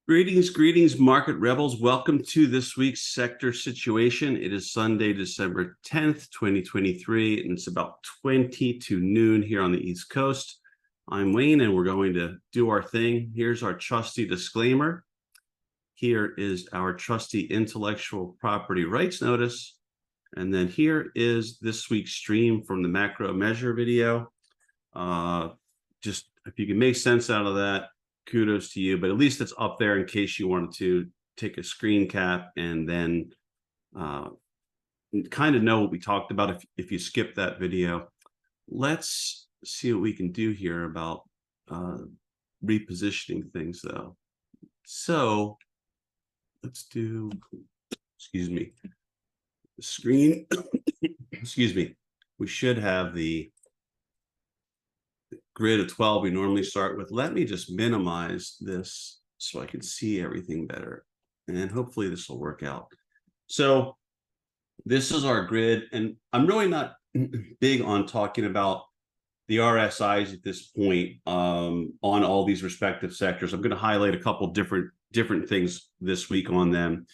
Greetings, market rebels. Welcome to this week's sector situation. It is Sunday, December 10th, 2023, and it's about 20 to noon here on the East Coast. I'm Wayne, and we're going to do our thing. Here's our trusty disclaimer. Here is our trusty intellectual property rights notice. And then here is this week's stream from the macro measure video. Just if you can make sense out of that, kudos to you, but at least it's up there in case you wanted to take a screen cap and then kind of know what we talked about if you skip that video. Let's see what we can do here about repositioning things though. So let's do, excuse me, the screen, excuse me, we should have the grid of 12 we normally start with. Let me just minimize this so I can see everything better. And hopefully this will work out. So this is our grid. And I'm really not big on talking about the RSIs at this point on all these respective sectors. I'm going to highlight a couple different things this week on them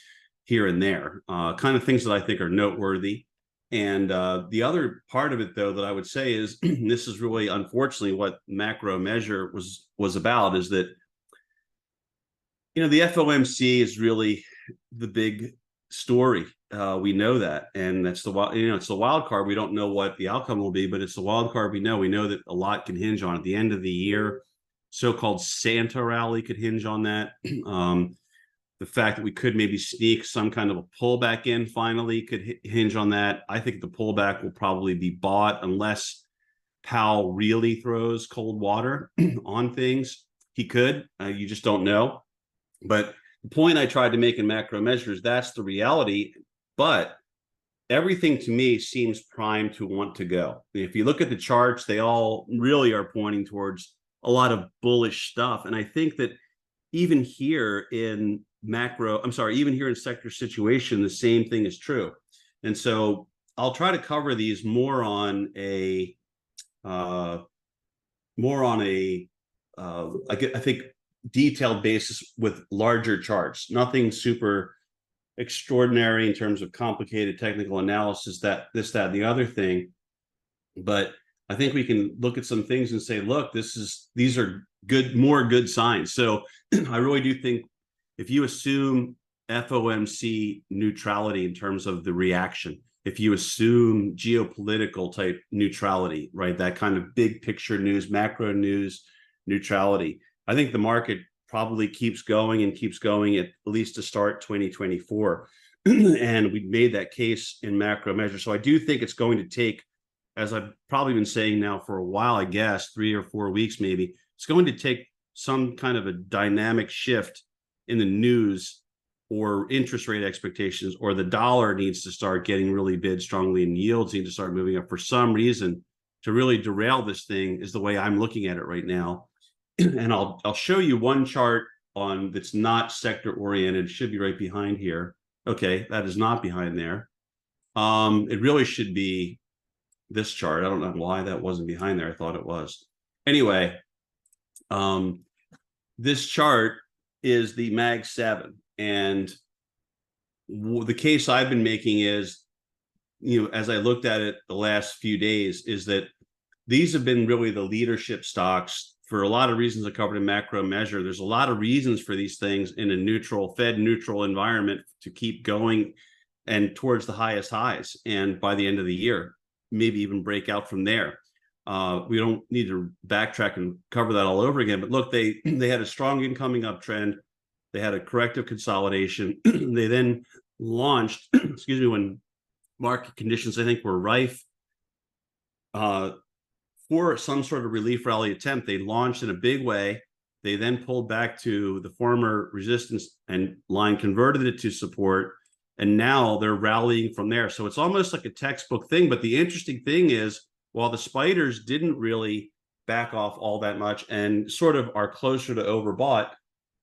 here and there, kind of things that I think are noteworthy. And the other part of it, though, that I would say is this is really, unfortunately, what macro measure was about, is that, you know, the FOMC is really the big story. We know that, and that's it's the wild card. We don't know what the outcome will be, but it's the wild card. We know that a lot can hinge on it. At the end of the year, so-called Santa rally could hinge on that. The fact that we could maybe sneak some kind of a pullback in finally could hinge on that. I think the pullback will probably be bought unless Powell really throws cold water on things. He could. You just don't know. But the point I tried to make in macro measures, that's the reality. But everything to me seems primed to want to go. If you look at the charts, they all really are pointing towards a lot of bullish stuff. And I think that even here in even here in sector situation, the same thing is true. And so I'll try to cover these more on a I think detailed basis with larger charts. Nothing super extraordinary in terms of complicated technical analysis, this, that, and the other thing. But I think we can look at some things and say, look, these are more good signs. So I really do think if you assume FOMC neutrality in terms of the reaction, if you assume geopolitical type neutrality, right, that kind of big picture news, macro news neutrality, I think the market probably keeps going at least to start 2024. And we made that case in macro measure. So I do think it's going to take, as I've probably been saying now for a while, I guess 3 or 4 weeks maybe, it's going to take some kind of a dynamic shift in the news or interest rate expectations, or the dollar needs to start getting really bid strongly and yields need to start moving up for some reason to really derail this thing, is the way I'm looking at it right now. And I'll show you one chart on that's not sector oriented. It should be right behind here. Okay, that is not behind there. It really should be this chart. I don't know why that wasn't behind there. I thought it was. Anyway, this chart is the Mag 7, and the case I've been making is, you know, as I looked at it the last few days, is that these have been really the leadership stocks for a lot of reasons I covered in macro measure. There's a lot of reasons for these things in a Fed neutral environment to keep going and towards the highest highs, and by the end of the year, maybe even break out from there. We don't need to backtrack and cover that all over again. But look, they had a strong incoming uptrend. They had a corrective consolidation. They then launched, excuse me, when market conditions, I think, were rife for some sort of relief rally attempt. They launched in a big way. They then pulled back to the former resistance and line, converted it to support, and now they're rallying from there. So it's almost like a textbook thing. But the interesting thing is, while the spiders didn't really back off all that much and sort of are closer to overbought,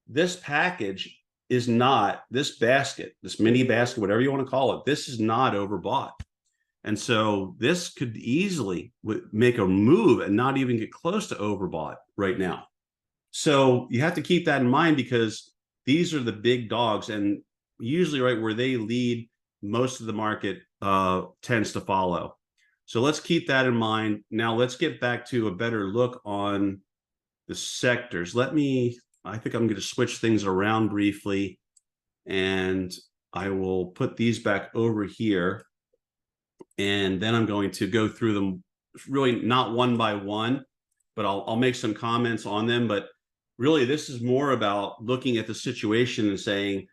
this package is not, this basket, this mini basket, whatever you want to call it, this is not overbought. And so this could easily make a move and not even get close to overbought right now. So you have to keep that in mind, because these are the big dogs, and usually right where they lead, most of the market tends to follow. So let's keep that in mind. Now let's get back to a better look on the sectors. I think I'm going to switch things around briefly, and I will put these back over here. And then I'm going to go through them really not one by one, but I'll make some comments on them. But really, this is more about looking at the situation and saying,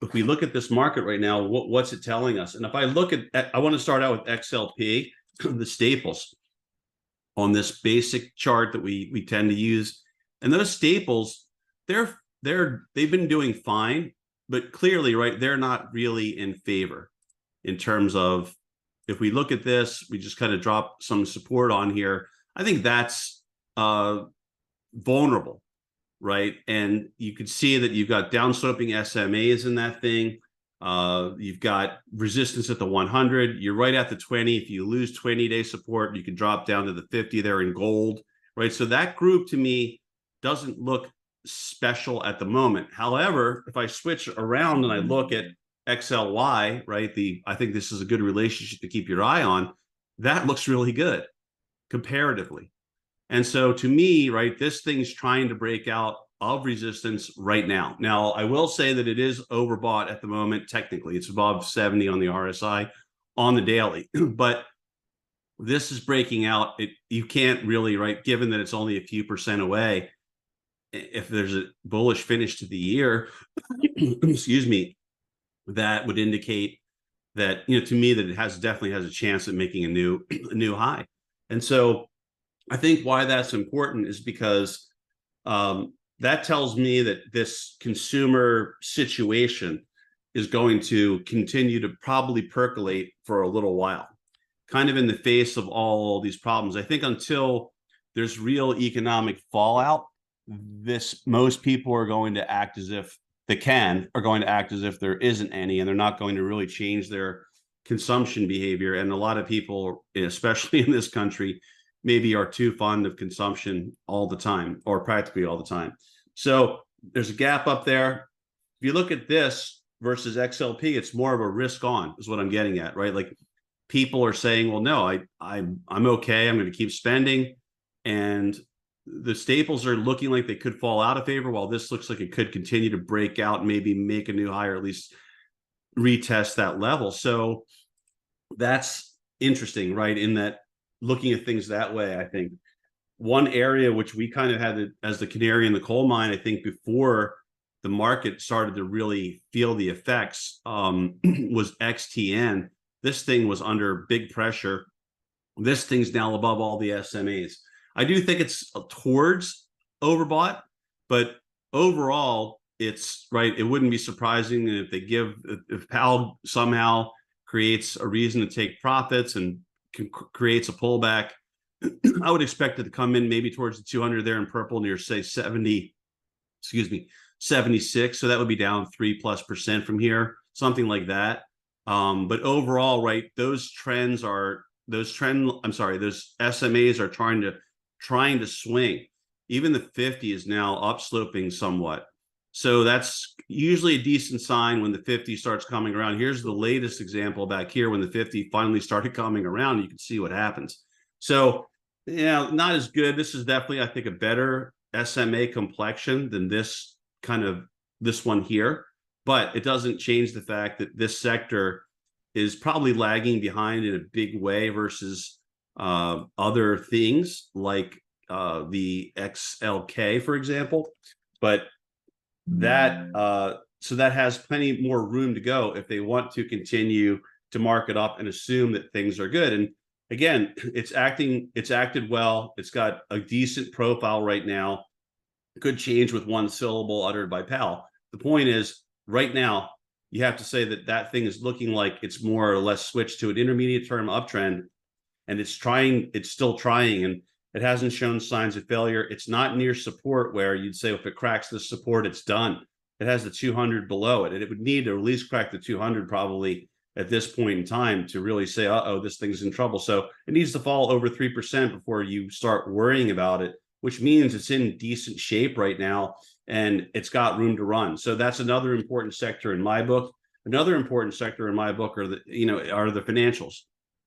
if we look at this market right now, what's it telling us? And if I look I want to start out with XLP, the staples on this basic chart that we tend to use. And those staples, they've been doing fine, but clearly, right, they're not really in favor in terms of, if we look at this, we just kind of drop some support on here. I think that's vulnerable, right? And you can see that you've got downsloping SMAs in that thing. You've got resistance at the 100. You're right at the 20. If you lose 20-day support, you can drop down to the 50 there in gold, right? So that group to me doesn't look special at the moment. However, if I switch around and I look at XLY, right, I think this is a good relationship to keep your eye on. That looks really good comparatively. And so to me, right, this thing's trying to break out of resistance right now. Now, I will say that it is overbought at the moment. Technically, it's above 70 on the RSI on the daily, but this is breaking out. You can't really, right, given that it's only a few percent away, if there's a bullish finish to the year, excuse me, that would indicate that, to me, that it definitely has a chance at making a new high. And so I think why that's important is because that tells me that this consumer situation is going to continue to probably percolate for a little while, kind of in the face of all these problems. I think until there's real economic fallout, most people are going to act as if are going to act as if there isn't any, and they're not going to really change their consumption behavior. And a lot of people, especially in this country, maybe are too fond of consumption all the time, or practically all the time. So there's a gap up there. If you look at this versus XLP, it's more of a risk on, is what I'm getting at, right? Like, people are saying, well, no, I'm okay. I'm going to keep spending. And the staples are looking like they could fall out of favor, while this looks like it could continue to break out, maybe make a new high, or at least retest that level. So that's interesting, right? In that, looking at things that way, I think one area which we kind of had as the canary in the coal mine, I think before the market started to really feel the effects, was XTN. This thing was under big pressure. This thing's now above all the SMAs. I do think it's towards overbought, but overall, it's right. It wouldn't be surprising if Powell somehow creates a reason to take profits and creates a pullback. I would expect it to come in maybe towards the 200 there in purple, near say 76. So that would be down 3+% from here, something like that. But overall, right, those SMAs are trying to swing. Even the 50 is now upsloping somewhat. So that's usually a decent sign when the 50 starts coming around. Here's the latest example back here when the 50 finally started coming around. You can see what happens. So, not as good. This is definitely, I think, a better SMA complexion than this one here. But it doesn't change the fact that this sector is probably lagging behind in a big way versus other things like the XLK, for example. But that has plenty more room to go if they want to continue to mark it up and assume that things are good. And again, it's acted well. It's got a decent profile right now. Could change with one syllable uttered by Powell. The point is, right now, you have to say that thing is looking like it's more or less switched to an intermediate term uptrend, and it's still trying, and it hasn't shown signs of failure. It's not near support where you'd say if it cracks the support, it's done. It has the 200 below it, and it would need to at least crack the 200 probably at this point in time to really say, this thing's in trouble. So it needs to fall over 3% before you start worrying about it, which means it's in decent shape right now. and it's got room to run. So that's another important sector in my book. Another important sector in my book are the financials.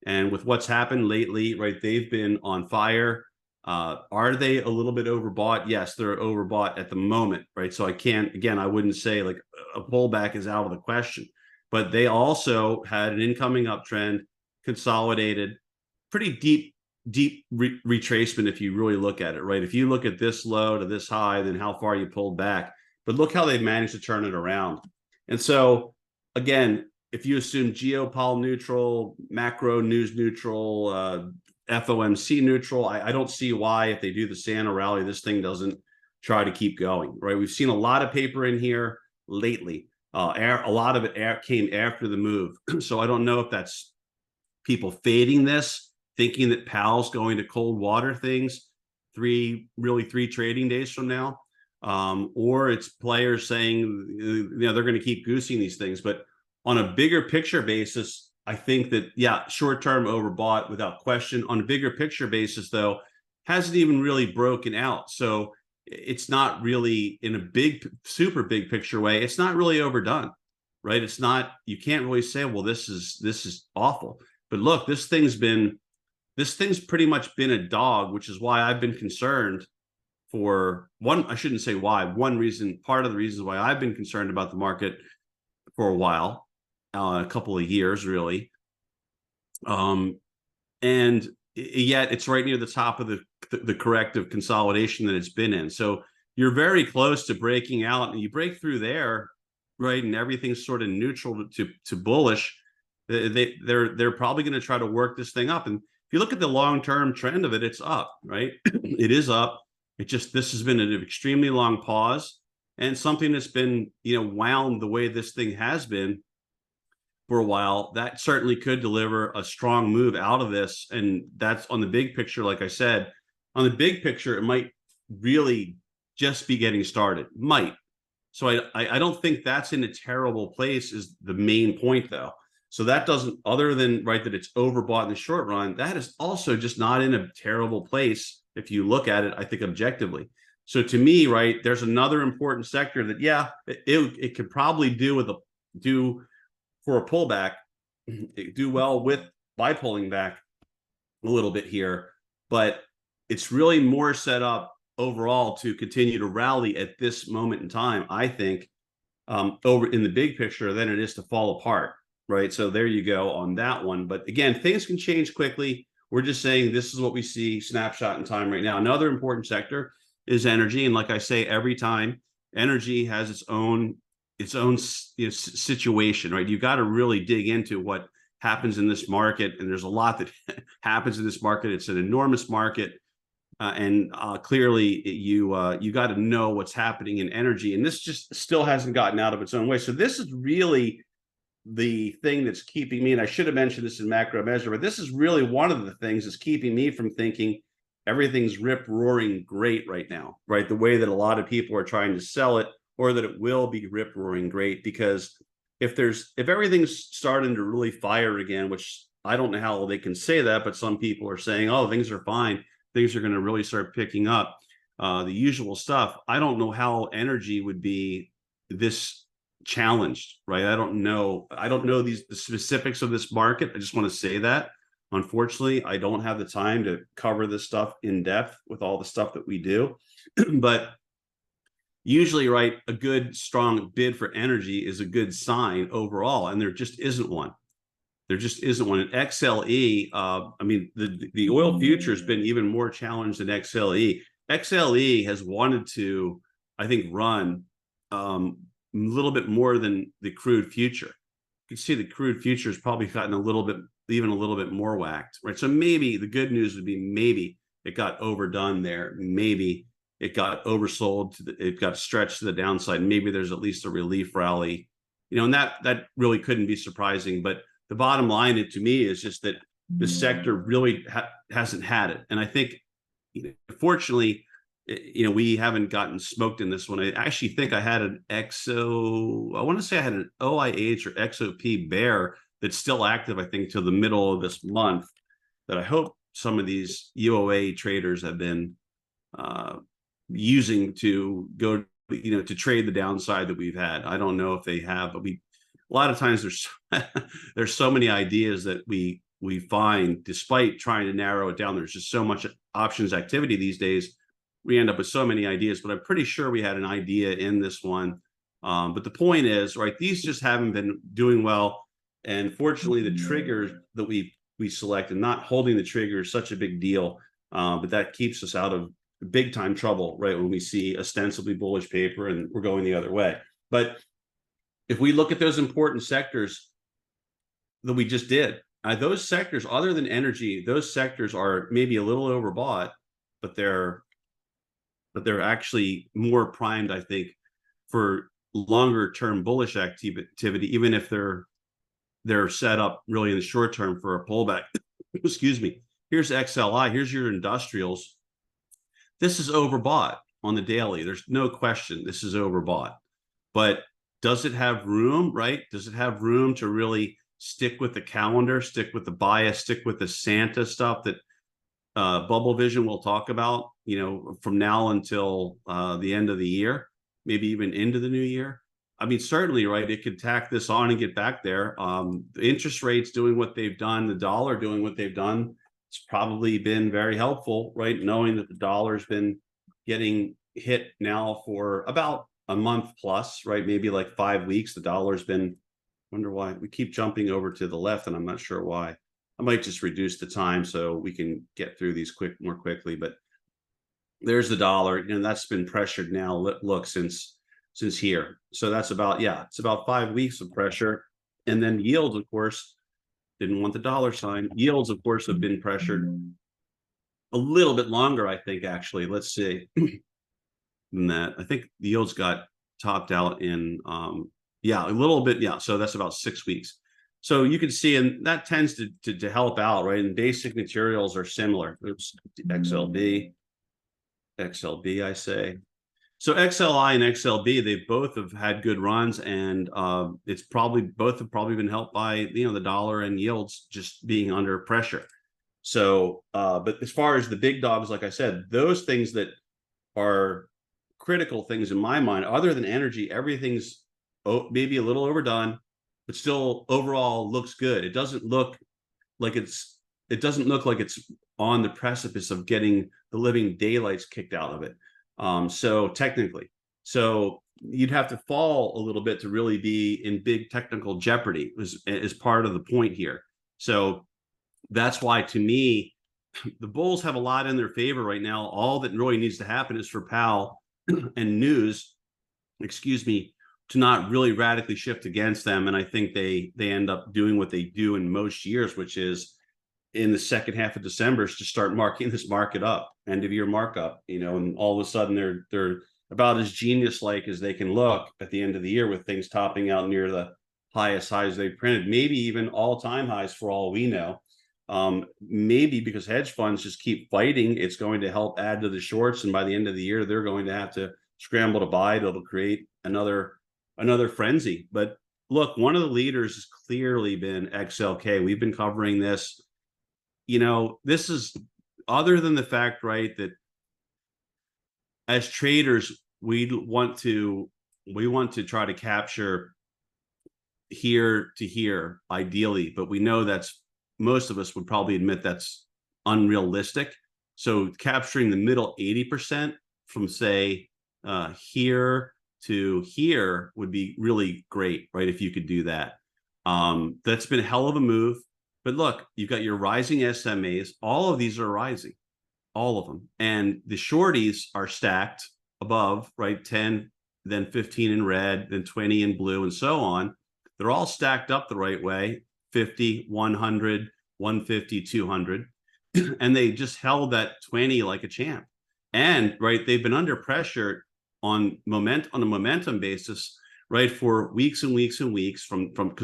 And with what's happened lately, right, they've been on fire. Are they a little bit overbought? Yes, they're overbought at the moment, right? So I wouldn't say like a pullback is out of the question, but they also had an incoming uptrend, consolidated, pretty deep retracement if you really look at it, right? If you look at this low to this high, then how far you pulled back, but look how they've managed to turn it around. And so again, if you assume geopol neutral, macro news neutral, FOMC neutral, I don't see why, if they do the Santa rally, this thing doesn't try to keep going, right? We've seen a lot of paper in here lately. A lot of it came after the move. So I don't know if that's people fading this, thinking that Powell's going to cold water things three trading days from now, or it's players saying they're going to keep goosing these things. But on a bigger picture basis, I think that, yeah, short-term overbought without question. On a bigger picture basis, though, hasn't even really broken out. So it's not really, in a big, super big picture way, it's not really overdone, right? It's not, you can't really say, well, this is awful. But look, this thing's pretty much been a dog, which is why I've been concerned for one, I shouldn't say why, one reason, part of the reasons why I've been concerned about the market for a while, a couple of years, really. And yet it's right near the top of the corrective consolidation that it's been in. So you're very close to breaking out, and you break through there, right? And everything's sort of neutral to bullish. They're probably going to try to work this thing up. And if you look at the long-term trend of it, it's up, right? It is up. This has been an extremely long pause, and something that's been, wound the way this thing has been for a while. That certainly could deliver a strong move out of this. And that's on the big picture. Like I said, on the big picture, it might really just be getting started. Might. So I don't think that's in a terrible place, is the main point, though. So that doesn't, other than, right, that it's overbought in the short run, that is also just not in a terrible place if you look at it, I think, objectively. So to me, right, there's another important sector that, yeah, it could probably do for a pullback, do well by pulling back a little bit here, but it's really more set up overall to continue to rally at this moment in time, I think, over in the big picture, than it is to fall apart, right? So there you go on that one. But again, things can change quickly. We're just saying this is what we see, snapshot in time right now. Another important sector is energy, and like I say every time, energy has its own situation, right? You got to really dig into what happens in this market, and there's a lot that happens in this market. It's an enormous market, and clearly you got to know what's happening in energy, and this just still hasn't gotten out of its own way. So this is really the thing that's keeping me, and I should have mentioned this in macro measure, but this is really one of the things that's keeping me from thinking everything's rip roaring great right now, right? The way that a lot of people are trying to sell it, or that it will be rip roaring great. Because if everything's starting to really fire again, which I don't know how they can say that, but some people are saying, oh, things are fine, things are going to really start picking up, the usual stuff. I don't know how energy would be this challenged, right? I don't know the specifics of this market. I just want to say that, unfortunately, I don't have the time to cover this stuff in depth with all the stuff that we do. But usually, right, a good strong bid for energy is a good sign overall, and there just isn't one. There just isn't one. And XLE, I mean, the oil future has been even more challenged than XLE. XLE has wanted to, I think, run a little bit more than the crude future. You can see the crude future has probably gotten even a little bit more whacked, right? So maybe the good news would be, maybe it got overdone there. Maybe it got oversold, it got stretched to the downside. Maybe there's at least a relief rally, and that really couldn't be surprising. But the bottom line, to me, is just that the sector really hasn't had it. And I think, fortunately, we haven't gotten smoked in this one. I actually think I had an I want to say I had an OIH or XOP bear that's still active, I think, till the middle of this month, that I hope some of these UOA traders have been using to go to trade the downside that we've had. I don't know if they have, but a lot of times there's so many ideas that we find, despite trying to narrow it down. There's just so much options activity these days. We end up with so many ideas, but I'm pretty sure we had an idea in this one. But the point is, right, these just haven't been doing well. And fortunately, the triggers that we select, and not holding the trigger is such a big deal. But that keeps us out of big time trouble, right, when we see ostensibly bullish paper and we're going the other way. But if we look at those important sectors that we just did, those sectors, other than energy, those sectors are maybe a little overbought, but they're actually more primed, I think, for longer term bullish activity, even if they're set up really in the short term for a pullback. Excuse me. Here's XLI. Here's your industrials. This is overbought on the daily. There's no question this is overbought. But does it have room, right? Does it have room to really stick with the calendar, stick with the bias, stick with the Santa stuff that Bubble Vision will talk about, from now until the end of the year, maybe even into the new year? I mean, certainly, right, it could tack this on and get back there. The interest rates doing what they've done, the dollar doing what they've done, it's probably been very helpful, right? Knowing that the dollar's been getting hit now for about a month plus, right? Maybe like 5 weeks. The dollar's been, wonder why we keep jumping over to the left, and I'm not sure why. I might just reduce the time so we can get through these more quickly. But there's the dollar, and that's been pressured now. Look, since here. So that's about, it's about 5 weeks of pressure. And then yields, of course, didn't want the dollar sign. Yields, of course, have been pressured a little bit longer, I think, actually. Let's see. Than that. I think the yields got topped out in, a little bit. Yeah. So that's about 6 weeks. So you can see, and that tends to help out, right? And basic materials are similar. Oops, XLB, I say. So XLI and XLB, they both have had good runs, and it's probably both have probably been helped by the dollar and yields just being under pressure. So, but as far as the big dogs, like I said, those things that are critical things in my mind, other than energy, everything's maybe a little overdone, but still overall looks good. It doesn't look like it's on the precipice of getting the living daylights kicked out of it. So technically, you'd have to fall a little bit to really be in big technical jeopardy is part of the point here. So that's why, to me, the bulls have a lot in their favor right now. All that really needs to happen is for Powell and news, to not really radically shift against them. And I think they end up doing what they do in most years, which is in the second half of December to start marking this market up, end of year markup, and all of a sudden they're about as genius-like as they can look at the end of the year, with things topping out near the highest highs they've printed, maybe even all-time highs for all we know. Maybe because hedge funds just keep fighting, it's going to help add to the shorts, and by the end of the year, they're going to have to scramble to buy. It'll create another frenzy. But look, one of the leaders has clearly been XLK. We've been covering this. This is, other than the fact, right, that as traders, we want to try to capture here to here, ideally, but we know that's, most of us would probably admit that's unrealistic. So capturing the middle 80% from, say, here to here would be really great, right? If you could do that. That's been a hell of a move. But look, you've got your rising SMAs. All of these are rising, all of them. And the shorties are stacked above, right? 10, then 15 in red, then 20 in blue, and so on. They're all stacked up the right way, 50, 100, 150, 200. And they just held that 20 like a champ. And, right, they've been under pressure on a momentum basis, right, for weeks and weeks and weeks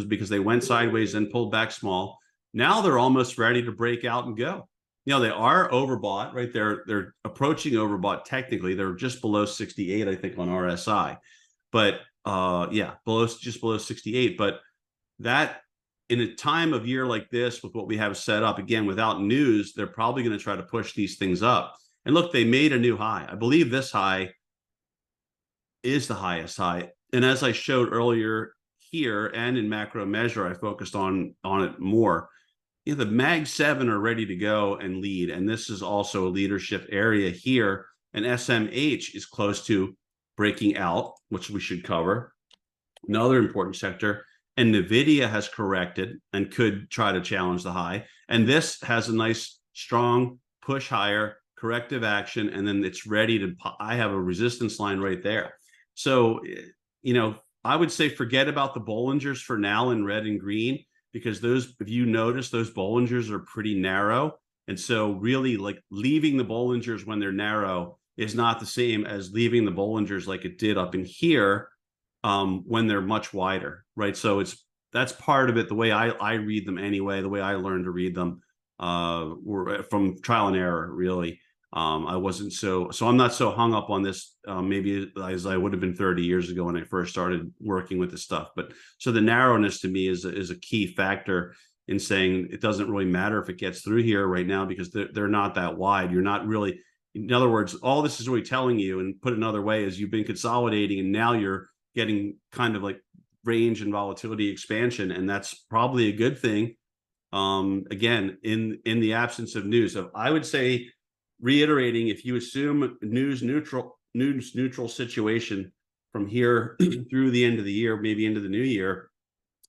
because they went sideways and pulled back small. Now they're almost ready to break out and go. They are overbought, right? They're approaching overbought technically. They're just below 68, I think, on RSI. But just below 68. But that, in a time of year like this, with what we have set up, again, without news, they're probably going to try to push these things up. And look, they made a new high. I believe this high is the highest high. And as I showed earlier here and in macro measure, I focused on it more. You know, the mag 7 are ready to go and lead, and this is also a leadership area here. And SMH is close to breaking out, which we should cover. Another important sector. And Nvidia has corrected and could try to challenge the high. And this has a nice strong push higher, corrective action, and then it's ready to. I have a resistance line right there. So, you know, I would say forget about the Bollingers for now in red and green, because those, if you notice, those Bollingers are pretty narrow. And so really like leaving the Bollingers when they're narrow is not the same as leaving the Bollingers like it did up in here when they're much wider, right? So that's part of it. The way I read them anyway, the way I learned to read them were from trial and error, really. I wasn't so I'm not so hung up on this maybe as I would have been 30 years ago when I first started working with this stuff. But so the narrowness to me is a key factor in saying it doesn't really matter if it gets through here right now, because they're not that wide. You're not really, in other words, all this is really telling you, and put another way, is you've been consolidating and now you're getting kind of like range and volatility expansion, and that's probably a good thing. Again, in the absence of news. So I would say, reiterating, if you assume news neutral situation from here through the end of the year, maybe into the new year,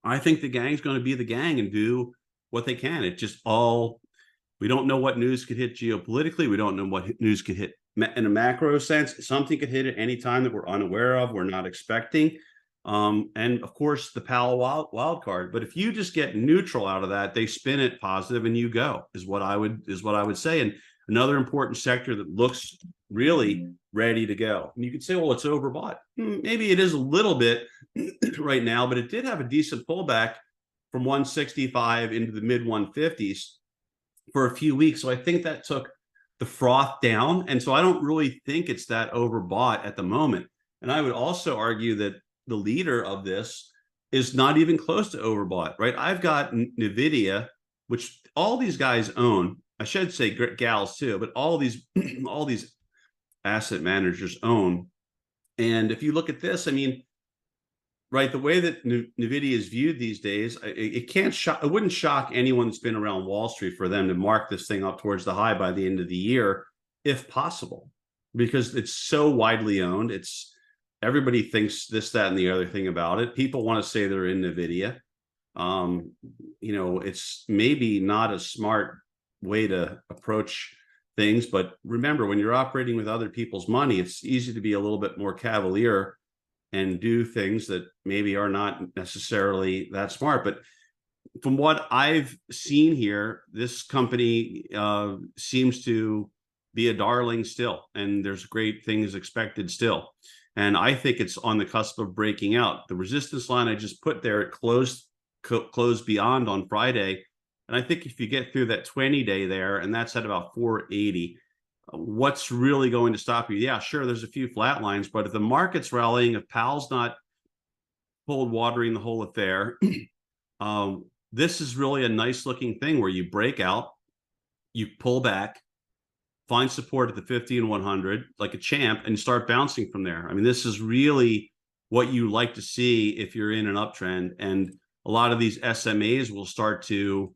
I think the gang's going to be the gang and do what they can. It just all, we don't know what news could hit geopolitically. We don't know what news could hit in a macro sense. Something could hit at any time that we're unaware of, we're not expecting. And of course, the Powell wild card. But if you just get neutral out of that, they spin it positive and you go, is what I would say. And another important sector that looks really ready to go. And you could say, well, it's overbought. Maybe it is a little bit right now, but it did have a decent pullback from 165 into the mid 150s for a few weeks. So I think that took the froth down. And so I don't really think it's that overbought at the moment. And I would also argue that the leader of this is not even close to overbought, right? I've got Nvidia, which all these guys own. I should say gals too, but all these asset managers own. And if you look at this, I mean, right, the way that Nvidia is viewed these days, it wouldn't shock anyone that's been around Wall Street for them to mark this thing up towards the high by the end of the year, if possible, because it's so widely owned. Everybody thinks this, that, and the other thing about it. People want to say they're in Nvidia. You know, it's maybe not a smart way to approach things, but remember, when you're operating with other people's money, it's easy to be a little bit more cavalier and do things that maybe are not necessarily that smart. But from what I've seen here, this company seems to be a darling still, and there's great things expected still. And I think it's on the cusp of breaking out. The resistance line I just put there, it closed beyond on Friday. And I think if you get through that 20-day there, and that's at about 480, what's really going to stop you? Yeah, sure, there's a few flat lines, but if the market's rallying, if Powell's not cold watering the whole affair, this is really a nice looking thing where you break out, you pull back, find support at the 50 and 100 like a champ, and start bouncing from there. I mean, this is really what you like to see if you're in an uptrend. And a lot of these SMAs will start to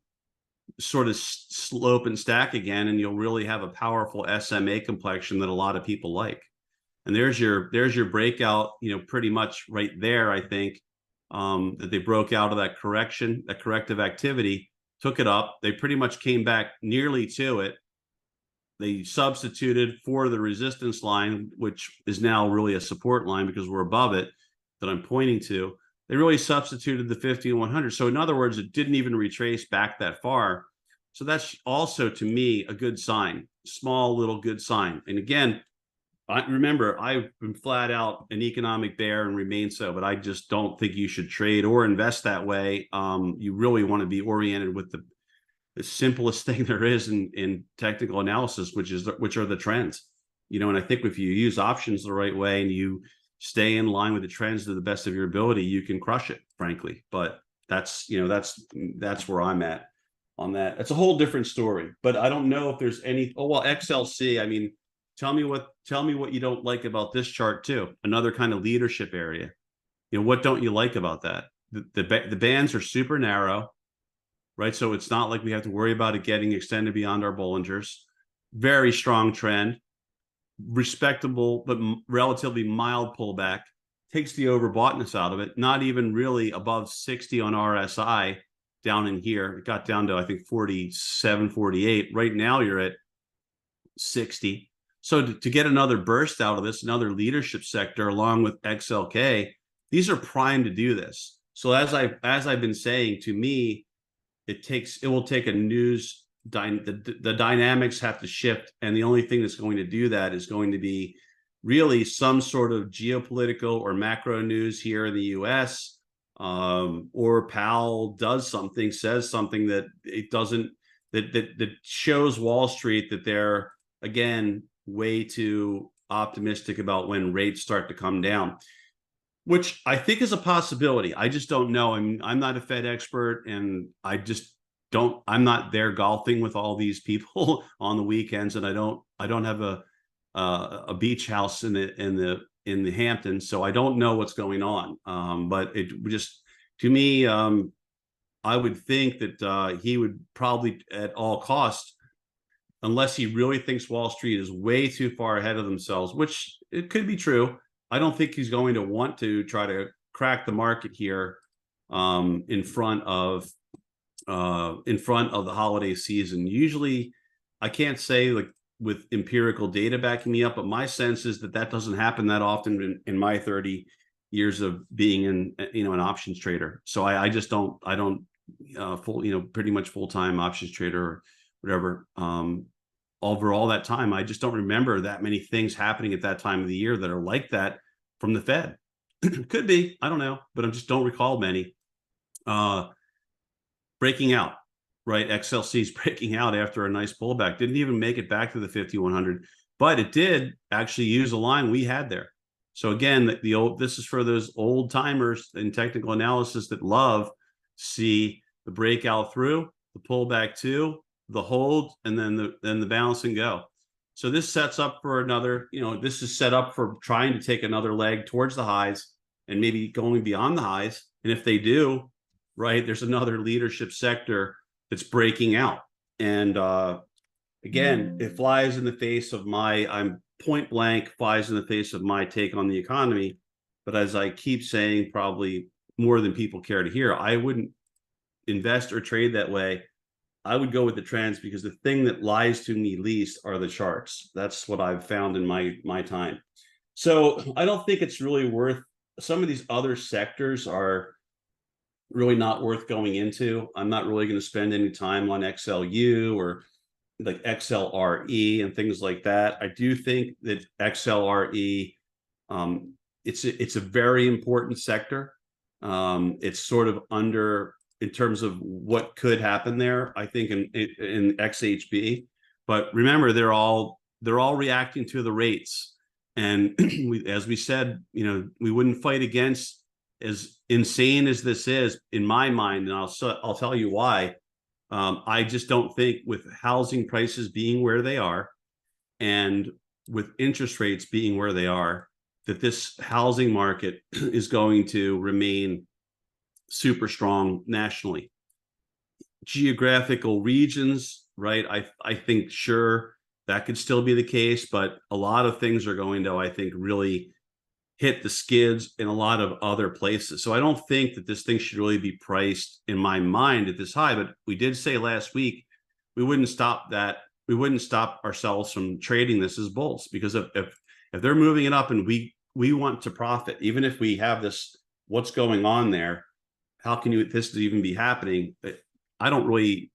sort of slope and stack again, and you'll really have a powerful SMA complexion that a lot of people like. And there's your breakout, you know, pretty much right there. I think that they broke out of that corrective activity, took it up. They pretty much came back nearly to it. They substituted for the resistance line, which is now really a support line because we're above it, that I'm pointing to. They really substituted the 50 and 100. So in other words, it didn't even retrace back that far. So that's also, to me, a good sign, small little good sign. And again, remember, I've been flat out an economic bear and remain so, but I just don't think you should trade or invest that way. You really want to be oriented with the simplest thing there is in technical analysis, which are the trends. You know, and I think if you use options the right way and you stay in line with the trends to the best of your ability, you can crush it, frankly. But that's where I'm at on that. It's a whole different story. But I don't know if there's any. Oh well, XLC. I mean, tell me what you don't like about this chart too. Another kind of leadership area. What don't you like about that? The bands are super narrow, right? So it's not like we have to worry about it getting extended beyond our Bollingers. Very strong trend, respectable but relatively mild pullback. Takes the overboughtness out of it. Not even really above 60 on RSI down in here. It got down to, I think, 47, 48. Right now you're at 60. So to get another burst out of this, another leadership sector along with XLK, these are primed to do this. So as I've been saying, to me, it will take a news the dynamics have to shift, and the only thing that's going to do that is going to be really some sort of geopolitical or macro news here in the US, or Powell does something, says something that it doesn't that shows Wall Street that they're again way too optimistic about when rates start to come down, which I think is a possibility. I just don't know. I mean, I'm not a Fed expert, and I'm not there golfing with all these people on the weekends, and I don't have a beach house in the Hamptons, so I don't know what's going on. But it just, to me, I would think that he would probably at all costs, unless he really thinks Wall Street is way too far ahead of themselves, which it could be true. I don't think he's going to want to try to crack the market here in front of the holiday season. Usually, I can't say like with empirical data backing me up, but my sense is that doesn't happen that often in my 30 years of being an options trader. So I just don't pretty much full-time options trader or whatever. Over all that time, I just don't remember that many things happening at that time of the year that are like that from the Fed. Could be, I don't know, but I just don't recall many. Breaking out, right? XLC is breaking out after a nice pullback. Didn't even make it back to the 5100, but it did actually use a line we had there. So again, this is for those old timers in technical analysis that love see the breakout through, the pullback to, the hold, and then the bounce and go. So this sets up for another, this is set up for trying to take another leg towards the highs and maybe going beyond the highs. And if they do, right, there's another leadership sector that's breaking out. And again, it flies in the face of I'm point blank, flies in the face of my take on the economy. But as I keep saying, probably more than people care to hear, I wouldn't invest or trade that way. I would go with the trends, because the thing that lies to me least are the charts. That's what I've found in my time. So I don't think it's really worth, some of these other sectors are really not worth going into. I'm not really going to spend any time on XLU or like XLRE and things like that. I do think that XLRE, it's a very important sector. It's sort of under in terms of what could happen there, I think in XHB. But remember, they're all reacting to the rates. And as we said, we wouldn't fight against, as insane as this is in my mind, and I'll tell you why. I just don't think, with housing prices being where they are and with interest rates being where they are, that this housing market is going to remain super strong nationally. Geographical regions, right? I think sure that could still be the case, but a lot of things are going to, I think, really hit the skids in a lot of other places. So I don't think that this thing should really be priced, in my mind, at this high. But we did say last week we wouldn't stop ourselves from trading this as bulls, because if they're moving it up and we want to profit, even if we have this, what's going on there, how can this even be happening? I don't really,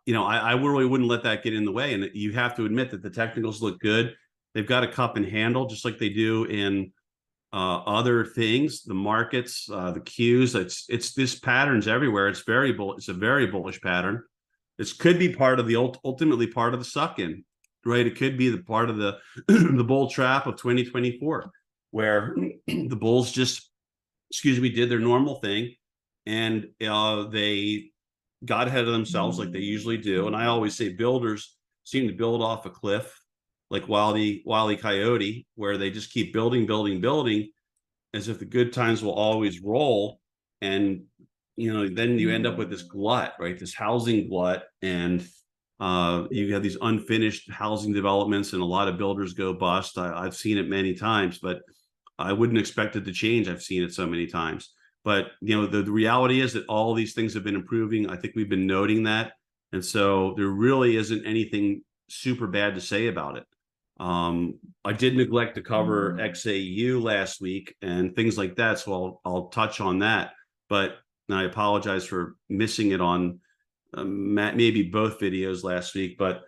I really wouldn't let that get in the way. And you have to admit that the technicals look good. They've got a cup and handle, just like they do in other things, the markets, the cues. It's this pattern's everywhere. It's a very bullish pattern. This could be part of ultimately part of the suck-in, right? It could be the part of the the bull trap of 2024, where the bulls just, did their normal thing, and they got ahead of themselves like they usually do. And I always say builders seem to build off a cliff. like Wile E. Coyote, where they just keep building, building, building, as if the good times will always roll. And then you end up with this glut, right? This housing glut, and you have these unfinished housing developments, and a lot of builders go bust. I've seen it many times, but I wouldn't expect it to change. I've seen it so many times. But the reality is that all these things have been improving. I think we've been noting that, and so there really isn't anything super bad to say about it. I did neglect to cover XAU last week and things like that, so I'll touch on that. But I apologize for missing it on maybe both videos last week. But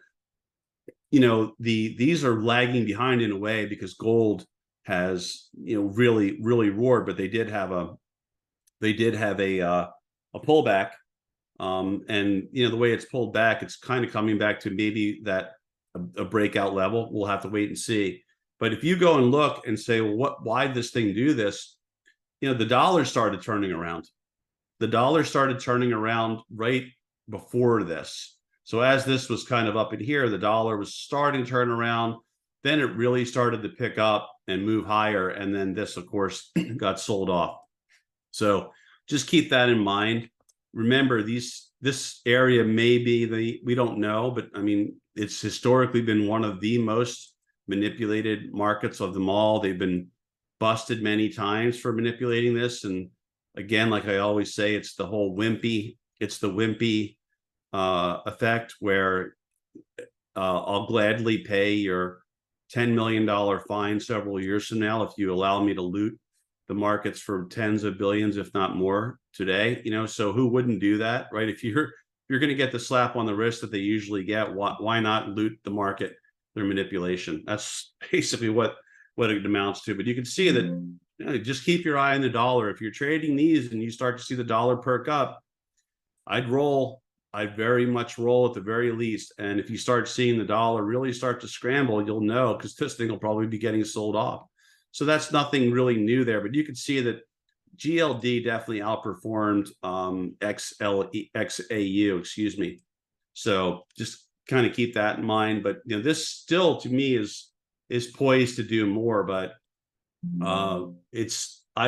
these are lagging behind in a way because gold has really roared, but they did have a pullback. And the way it's pulled back, it's kind of coming back to maybe that a breakout level. We'll have to wait and see. But if you go and look and say, well, why did this thing do this? The dollar started turning around. The dollar started turning around right before this. So as this was kind of up in here, the dollar was starting to turn around. Then it really started to pick up and move higher. And then this, of course, got sold off. So just keep that in mind. Remember, this area may be we don't know, but I mean, it's historically been one of the most manipulated markets of them all. They've been busted many times for manipulating this. And again, like I always say, it's the wimpy effect, where I'll gladly pay your $10 million fine several years from now if you allow me to loot the markets for tens of billions, if not more, today. So who wouldn't do that, right? If you're going to get the slap on the wrist that they usually get, why not loot the market through manipulation? That's basically what it amounts to. But you can see that just keep your eye on the dollar. If you're trading these and you start to see the dollar perk up, I'd very much roll at the very least. And if you start seeing the dollar really start to scramble, you'll know, because this thing will probably be getting sold off. So that's nothing really new there. But you can see that GLD definitely outperformed XAU, excuse me. So just kind of keep that in mind. But this still, to me, is poised to do more. But I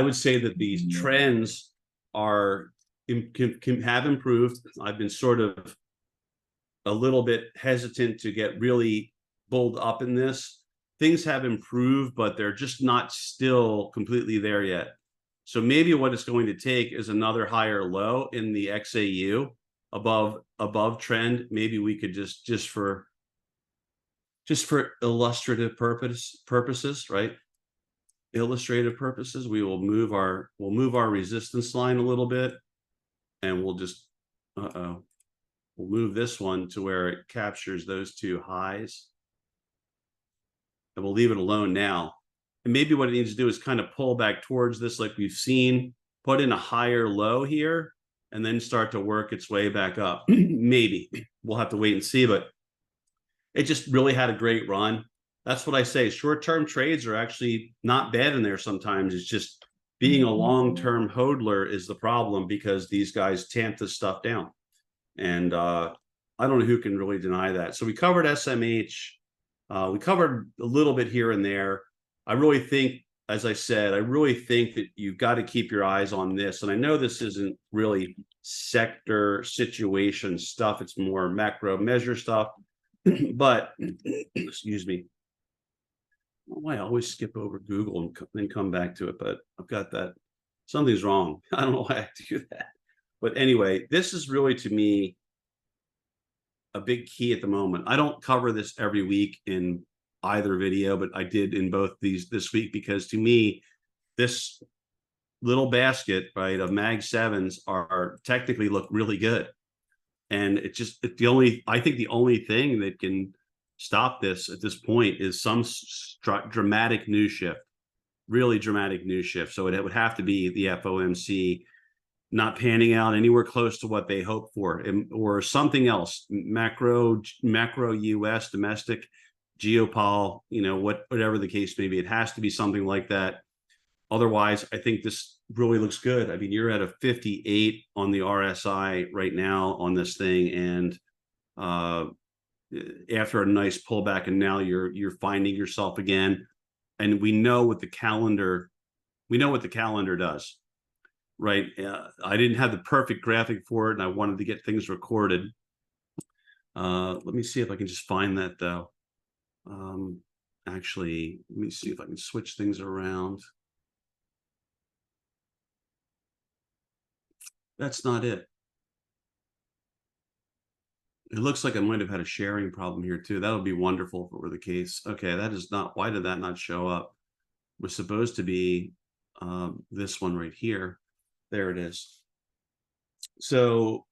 would say that these trends have improved. I've been sort of a little bit hesitant to get really bulled up in this. Things have improved, but they're just not still completely there yet. So maybe what it's going to take is another higher low in the XAU above trend. Maybe we could just for illustrative purposes, right? Illustrative purposes, we'll move our resistance line a little bit, and we'll just we'll move this one to where it captures those two highs. And we'll leave it alone now. And maybe what it needs to do is kind of pull back towards this, like we've seen, put in a higher low here, and then start to work its way back up. Maybe. We'll have to wait and see, but it just really had a great run. That's what I say. Short-term trades are actually not bad in there sometimes. It's just being a long-term hodler is the problem, because these guys tamp this stuff down. And I don't know who can really deny that. So we covered SMH. We covered a little bit here and there. I really think, as I said, that you've got to keep your eyes on this. And I know this isn't really sector situation stuff. It's more macro measure stuff. But, excuse me. I don't know why I always skip over Google and then come back to it, but I've got that. Something's wrong. I don't know why I do that. But anyway, this is really, to me, a big key at the moment. I don't cover this every week in either video, but I did in both these this week, because to me, this little basket, right, of Mag 7s are technically look really good. And I think the only thing that can stop this at this point is some dramatic news shift, really dramatic news shift. So it would have to be the FOMC not panning out anywhere close to what they hoped for, or something else, macro US, domestic, geopol, whatever the case may be. It has to be something like that. Otherwise, I think this really looks good. I mean, you're at a 58 on the RSI right now on this thing, and after a nice pullback, and now you're finding yourself again. And we know what the calendar does, right? I didn't have the perfect graphic for it, and I wanted to get things recorded. Let me see if I can just find that though. Actually, let me see if I can switch things around. That's not it. It looks like I might have had a sharing problem here too. That would be wonderful if it were the case. Okay, that is not, why did that not show up? It was supposed to be this one right here. There it is. So,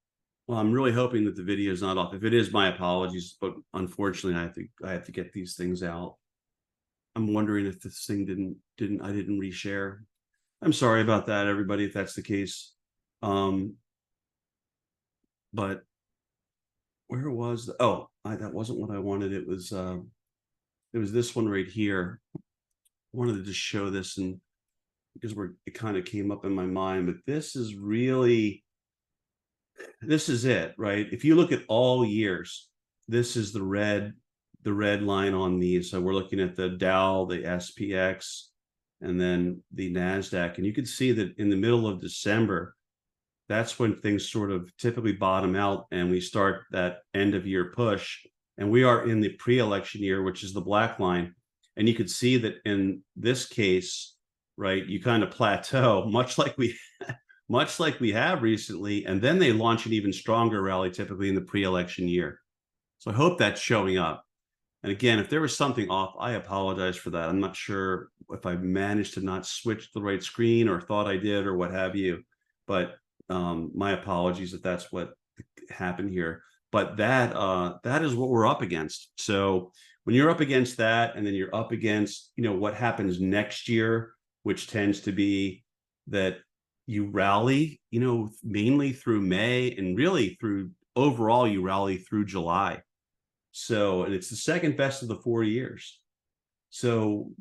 well, I'm really hoping that the video is not off. If it is, my apologies, but unfortunately I have to get these things out. I'm wondering if this thing I didn't reshare. I'm sorry about that, everybody, if that's the case. But where was that wasn't what I wanted. It was this one right here. I wanted to just show this, and because it kind of came up in my mind, but this is it, right? If you look at all years, this is the red line on these. So we're looking at the Dow, the SPX, and then the NASDAQ. And you can see that in the middle of December, that's when things sort of typically bottom out and we start that end of year push. And we are in the pre-election year, which is the black line. And you could see that in this case, right, you kind of plateau, much like we have recently, and then they launch an even stronger rally typically in the pre-election year. So I hope that's showing up. And again, if there was something off, I apologize for that. I'm not sure if I managed to not switch the right screen or thought I did or what have you, but my apologies if that's what happened here. But that is what we're up against. So when you're up against that, and then you're up against, what happens next year, which tends to be that you rally, mainly through May, and really through overall, you rally through July. So, and it's the second best of the 4 years. So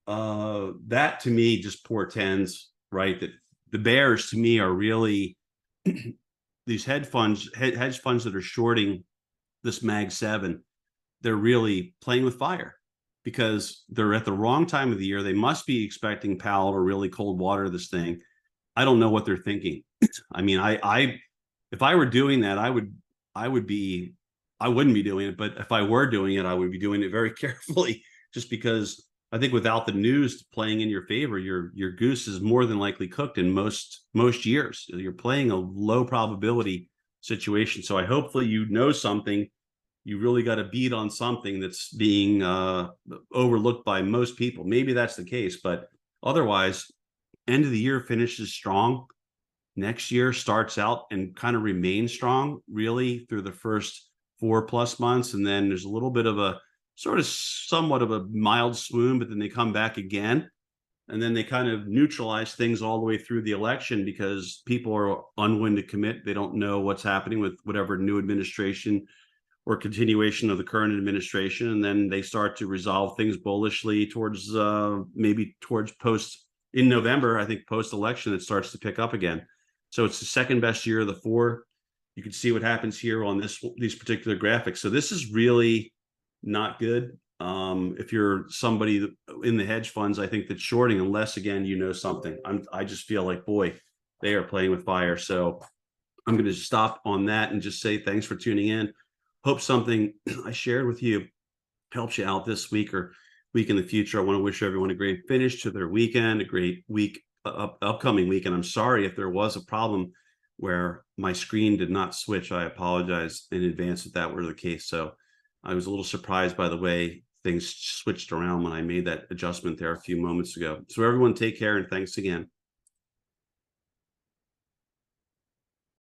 that to me just portends, right, that the bears to me are really these hedge funds that are shorting this Mag 7. They're really playing with fire because they're at the wrong time of the year. They must be expecting Powell to really cold water this thing. I don't know what they're thinking. I mean, if I were doing that, I wouldn't be doing it. But if I were doing it, I would be doing it very carefully, just because I think without the news playing in your favor, your goose is more than likely cooked in most years. You're playing a low probability situation. So hopefully something. You really got to beat on something that's being overlooked by most people. Maybe that's the case, but otherwise, end of the year finishes strong. Next year starts out and kind of remains strong, really, through the first 4+ months. And then there's a little bit of a somewhat of a mild swoon, but then they come back again. And then they kind of neutralize things all the way through the election because people are unwilling to commit. They don't know what's happening with whatever new administration or continuation of the current administration. And then they start to resolve things bullishly towards maybe towards in November, I think post-election, it starts to pick up again. So it's the second best year of the 4. You can see what happens here on these particular graphics. So this is really not good. If you're somebody in the hedge funds, I think that's shorting, unless again, something. I just feel like, boy, they are playing with fire. So I'm going to stop on that and just say thanks for tuning in. Hope something I shared with you helps you out this week or week in the future. I want to wish everyone a great finish to their weekend, a great week, upcoming week. And I'm sorry if there was a problem where my screen did not switch. I apologize in advance if that were the case. So I was a little surprised by the way things switched around when I made that adjustment there a few moments ago. So everyone take care and thanks again.